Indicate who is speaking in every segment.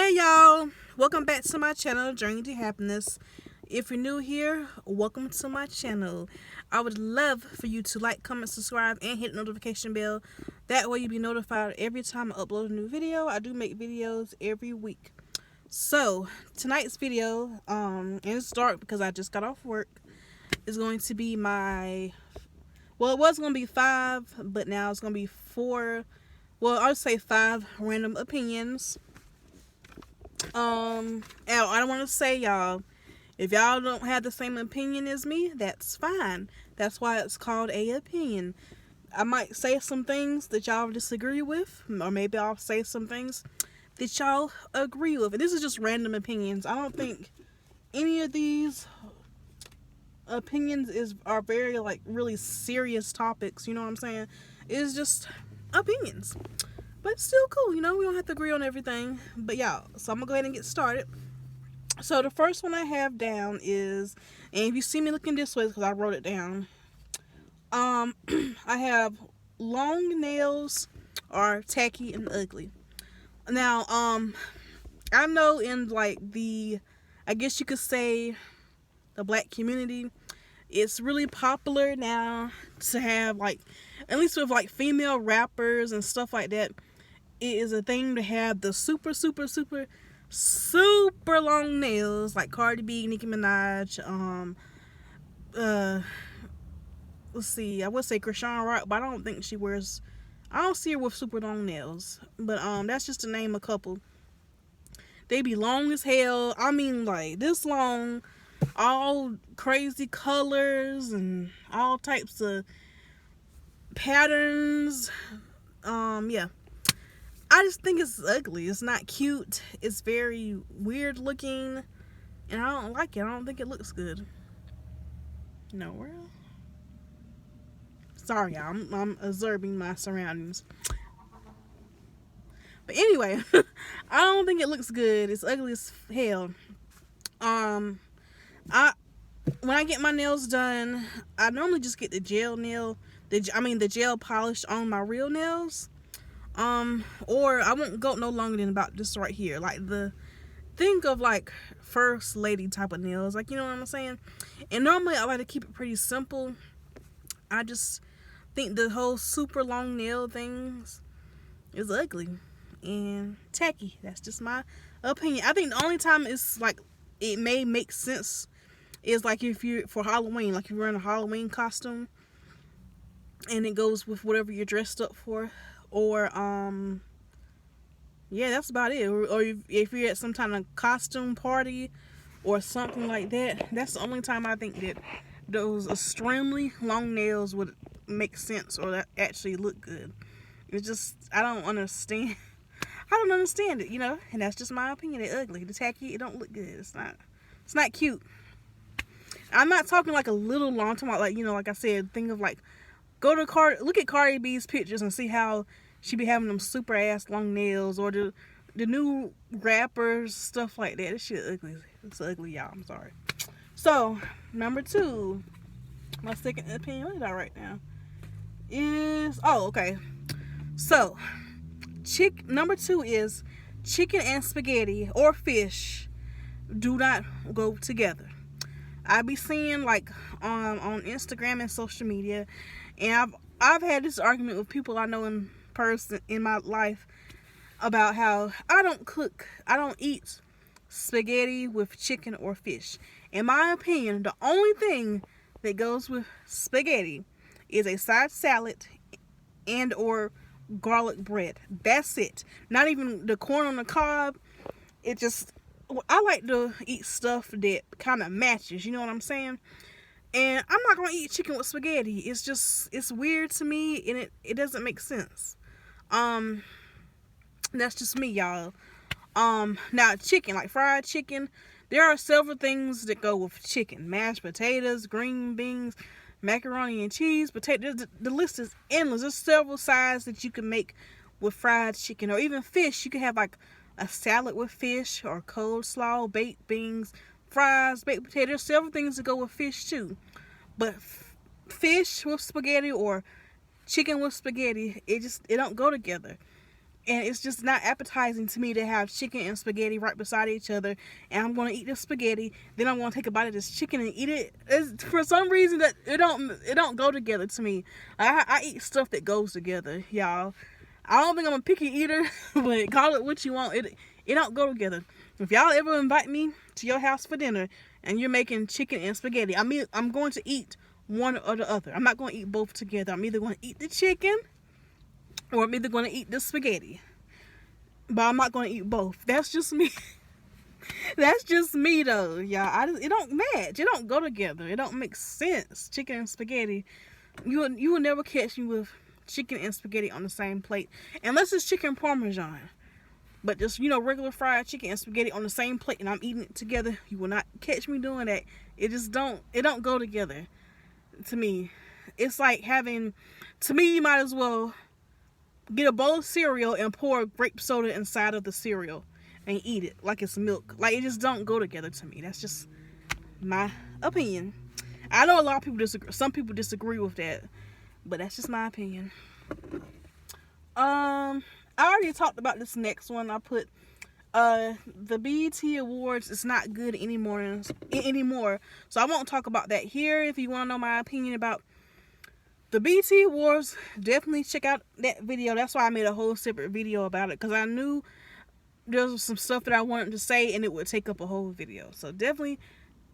Speaker 1: Hey y'all, welcome back to my channel, Journey to Happiness. If you're new here, welcome to my channel. I would love for you to like, comment, subscribe, and hit the notification bell. That way you'll be notified every time I upload a new video. I do make videos every week. So, tonight's video, and it's dark because I just got off work, is going to be my, well, it was going to be 5, but now it's going to be 4, well, I'll say 5 random opinions. I don't want to say, y'all, if y'all don't have the same opinion as me, that's fine. That's why it's called a opinion. I might say some things that y'all disagree with, or maybe I'll say some things that y'all agree with. And this is just random opinions. I don't think any of these opinions are very, like, really serious topics. You know what I'm saying? It's just opinions. But it's still cool, you know, we don't have to agree on everything. But y'all, so I'm gonna go ahead and get started. So the first one I have down is, and if you see me looking this way, because I wrote it down, I have long nails are tacky and ugly. Now, I know in like I guess you could say the black community, it's really popular now to have, like, at least with like female rappers and stuff like that, it is a thing to have the super long nails, like Cardi B, Nicki Minaj, let's see, I would say Krishan Rock, but I don't see her with super long nails. But that's just to name a couple. They be long as hell. I mean, like this long, all crazy colors and all types of patterns. Yeah. I just think it's ugly. It's not cute. It's very weird looking, and I don't like it. I don't think it looks good. No, well, sorry, y'all. I'm observing my surroundings. But anyway, I don't think it looks good. It's ugly as hell. When I get my nails done, I normally just get the gel gel polish on my real nails. Or I won't go no longer than about this right here. Like think of like first lady type of nails. Like, you know what I'm saying? And normally I like to keep it pretty simple. I just think the whole super long nail things is ugly and tacky. That's just my opinion. I think the only time it's like it may make sense is like if you're for Halloween, like you're wearing a Halloween costume and it goes with whatever you're dressed up for. Or yeah, that's about it. Or if you're at some kind of costume party or something like that, that's the only time I think that those extremely long nails would make sense or that actually look good. It's just, I don't understand it, you know. And that's just my opinion. They're ugly, the tacky. It don't look good. It's not cute. I'm not talking like a little long. I'm talking about, like, you know, like I said, think of like, look at Cardi B's pictures and see how she be having them super ass long nails, or the new rappers, stuff like that. This shit ugly. It's ugly, y'all. I'm sorry. So, number 2, my second opinion, what did I write down? Okay. So, number 2 is chicken and spaghetti or fish do not go together. I be seeing like on Instagram and social media, and I've had this argument with people I know in person in my life about how I don't eat spaghetti with chicken or fish. In my opinion, the only thing that goes with spaghetti is a side salad and or garlic bread. That's it. Not even the corn on the cob. I like to eat stuff that kind of matches, you know what I'm saying? And I'm not going to eat chicken with spaghetti. It's weird to me, and it doesn't make sense. That's just me, y'all. Now chicken, like fried chicken, there are several things that go with chicken. Mashed potatoes, green beans, macaroni and cheese, potatoes. The list is endless. There's several sides that you can make with fried chicken, or even fish. You can have like a salad with fish, or coleslaw, baked beans, fries, baked potatoes. Several things that go with fish too. But fish with spaghetti or chicken with spaghetti, it don't go together. And it's just not appetizing to me to have chicken and spaghetti right beside each other. And I'm gonna eat the spaghetti, then I'm gonna take a bite of this chicken and eat it. For some reason that it don't go together to me. I eat stuff that goes together, y'all. I don't think I'm a picky eater, but call it what you want. It don't go together. If y'all ever invite me to your house for dinner and you're making chicken and spaghetti, I'm going to eat one or the other. I'm not going to eat both together. I'm either going to eat the chicken or I'm either going to eat the spaghetti. But I'm not going to eat both. That's just me. That's just me though, y'all. It don't match. It don't go together. It don't make sense. Chicken and spaghetti. You will never catch me with chicken and spaghetti on the same plate. Unless it's chicken parmesan. But just, regular fried chicken and spaghetti on the same plate and I'm eating it together, you will not catch me doing that. It don't go together to me. It's like to me, you might as well get a bowl of cereal and pour grape soda inside of the cereal and eat it like it's milk. Like, it just don't go together to me. That's just my opinion. I know a lot of people disagree. Some people disagree with that, but that's just my opinion. I already talked about this next one. I put the BET Awards is not good anymore. So I won't talk about that here. If you want to know my opinion about the BET Awards, definitely check out that video. That's why I made a whole separate video about it, because I knew there was some stuff that I wanted to say and it would take up a whole video. So definitely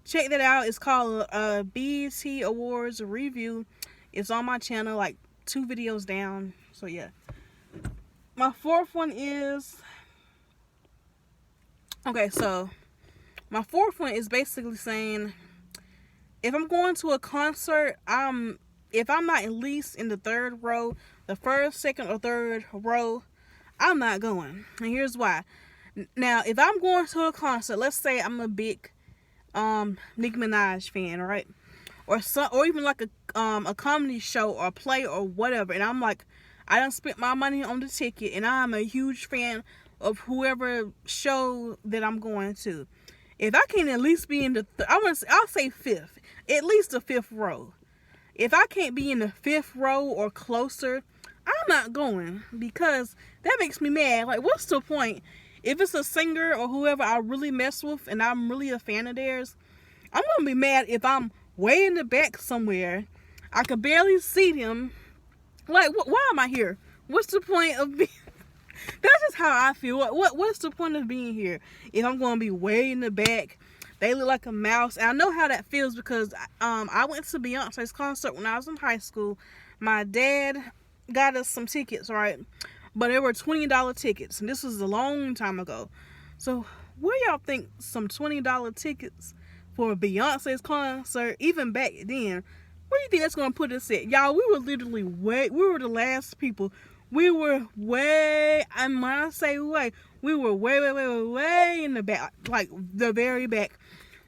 Speaker 1: check that out. It's called BET Awards Review. It's on my channel, like 2 videos down. So yeah. My fourth one is... Okay, so my fourth one is basically saying, if I'm going to a concert, if I'm not at least in the 3rd row, the 1st, 2nd, or 3rd row, I'm not going. And here's why. Now, if I'm going to a concert, let's say I'm a big Nicki Minaj fan, right? Or even like a comedy show or a play or whatever, and I'm like, I done spent my money on the ticket and I'm a huge fan of whoever show that I'm going to. If I can at least be in I'll say 5th, at least the 5th row. If I can't be in the 5th row or closer, I'm not going, because that makes me mad. Like, what's the point? If it's a singer or whoever I really mess with and I'm really a fan of theirs, I'm gonna be mad if I'm way in the back somewhere. I can barely see them. Like, why am I here? What's the point of being... That's just how I feel. What's the point of being here if I'm going to be way in the back? They look like a mouse. And I know how that feels, because I went to Beyonce's concert when I was in high school. My dad got us some tickets, right? But they were $20 tickets, and this was a long time ago. So where y'all think some $20 tickets for a Beyonce's concert, even back then, where do you think that's going to put us at? Y'all, we were literally we were the last people. We were way, and when I say way, we were way in the back, like the very back.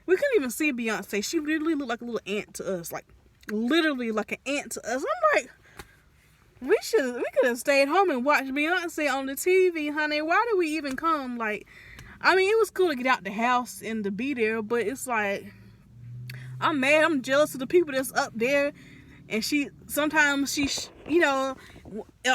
Speaker 1: We couldn't even see Beyonce. She literally looked like a little ant to us, like literally like an ant to us. I'm like, we could have stayed home and watched Beyonce on the TV, honey. Why did we even come? Like, I mean, it was cool to get out the house and to be there, but it's like, I'm mad. I'm jealous of the people that's up there. And sometimes an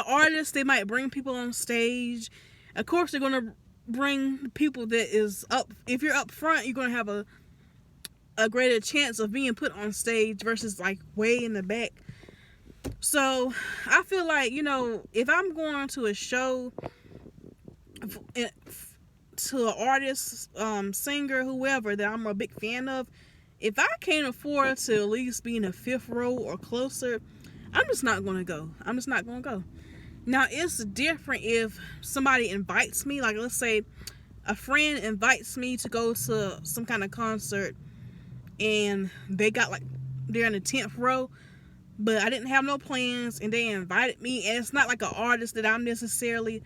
Speaker 1: artist, they might bring people on stage. Of course, they're going to bring people that is up. If you're up front, you're going to have a greater chance of being put on stage versus like way in the back. So I feel like, if I'm going to a show, to an artist, singer, whoever that I'm a big fan of, if I can't afford to at least be in the 5th row or closer, I'm just not going to go. I'm just not going to go. Now, it's different if somebody invites me. Like, let's say a friend invites me to go to some kind of concert and they're in the 10th row, but I didn't have no plans and they invited me, and it's not like an artist that I'm necessarily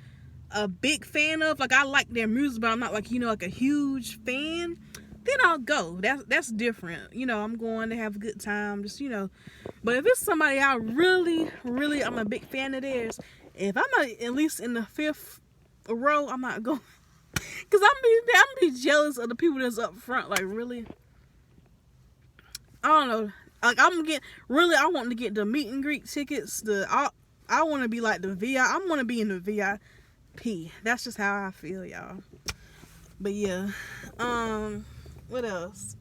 Speaker 1: a big fan of. Like, I like their music, but I'm not like, like a huge fan. Then I'll go. That's different. I'm going to have a good time. Just, But if it's somebody I really, really, I'm a big fan of theirs, if I'm not at least in the 5th row, I'm not going. Because I'm be jealous of the people that's up front. Like, really? I don't know. Like, I want to get the meet and greet tickets. I want to be like the VI. I want to be in the That's just how I feel, y'all. But yeah. What else?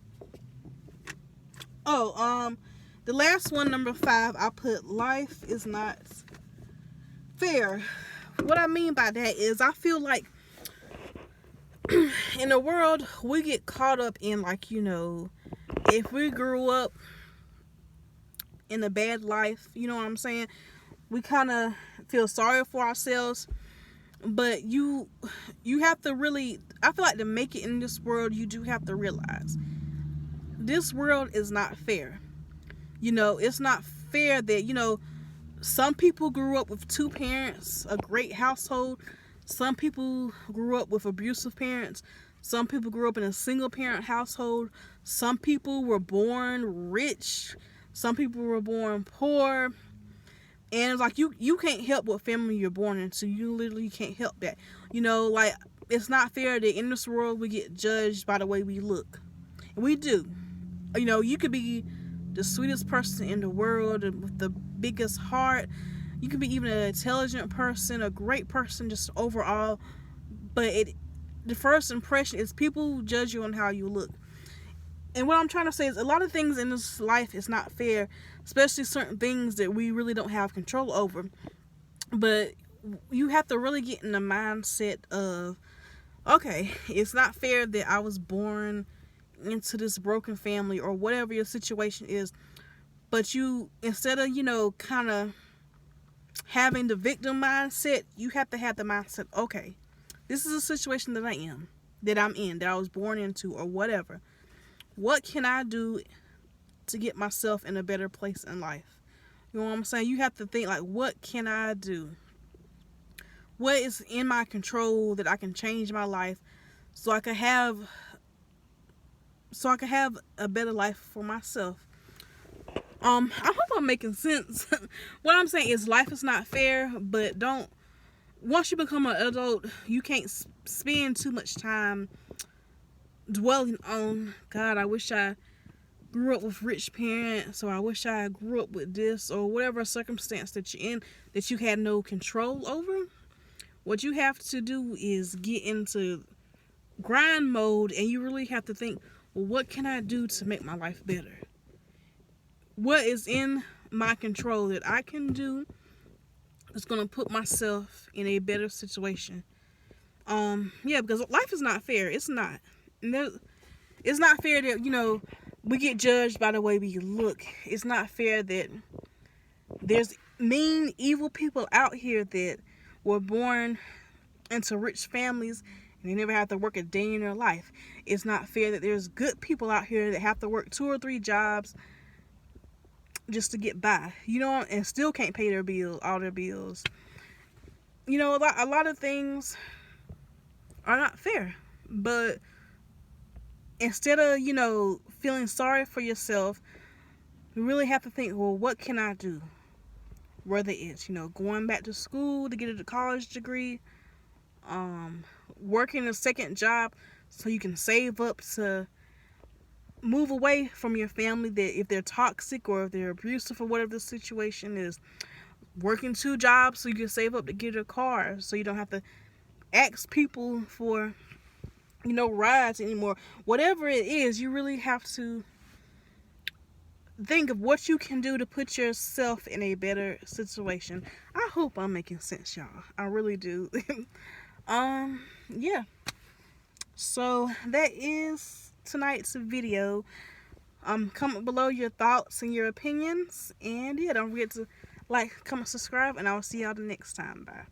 Speaker 1: Oh, the last one, number 5, I put life is not fair. What I mean by that is I feel like in the world we get caught up in, like, if we grew up in a bad life, you know what I'm saying? We kind of feel sorry for ourselves, but you have to really, I feel like to make it in this world, you do have to realize this world is not fair. It's not fair that, some people grew up with 2 parents, a great household. Some people grew up with abusive parents. Some people grew up in a single parent household. Some people were born rich. Some people were born poor. And it's like you can't help what family you're born into. You literally can't help that. Like, it's not fair that in this world we get judged by the way we look. And we do. You could be the sweetest person in the world with the biggest heart. You could be even an intelligent person, a great person just overall. But the first impression is people judge you on how you look. And what I'm trying to say is a lot of things in this life is not fair, especially certain things that we really don't have control over. But you have to really get in the mindset of, okay, it's not fair that I was born into this broken family or whatever your situation is. But you, instead of, kind of having the victim mindset, you have to have the mindset, okay, this is a situation that I'm in, that I was born into or whatever. What can I do to get myself in a better place in life? You know what I'm saying? You have to think, like, what can I do? What is in my control that I can change my life so I can have a better life for myself? I hope I'm making sense. What I'm saying is life is not fair, but once you become an adult, you can't spend too much time dwelling on, God, I wish I grew up with rich parents, or I wish I grew up with this, or whatever circumstance that you're in that you had no control over. What you have to do is get into grind mode, and you really have to think, well, what can I do to make my life better? What is in my control that I can do is going to put myself in a better situation? Because life is not fair. It's not. It's not fair that, we get judged by the way we look. It's not fair that there's mean, evil people out here that were born into rich families and they never have to work a day in their life. It's not fair that there's good people out here that have to work 2 or 3 jobs just to get by, and still can't pay all their bills. A lot of things are not fair. But instead of, feeling sorry for yourself, you really have to think, well, what can I do? Whether it's, going back to school to get a college degree, working a second job so you can save up to move away from your family that if they're toxic or if they're abusive or whatever the situation is, working 2 jobs so you can save up to get a car so you don't have to ask people for, rides anymore. Whatever it is, you really have to think of what you can do to put yourself in a better situation. I hope I'm making sense, y'all. I really do. Yeah. So that is tonight's video. Comment below your thoughts and your opinions, and yeah, don't forget to like, comment, subscribe, and I will see y'all the next time. Bye.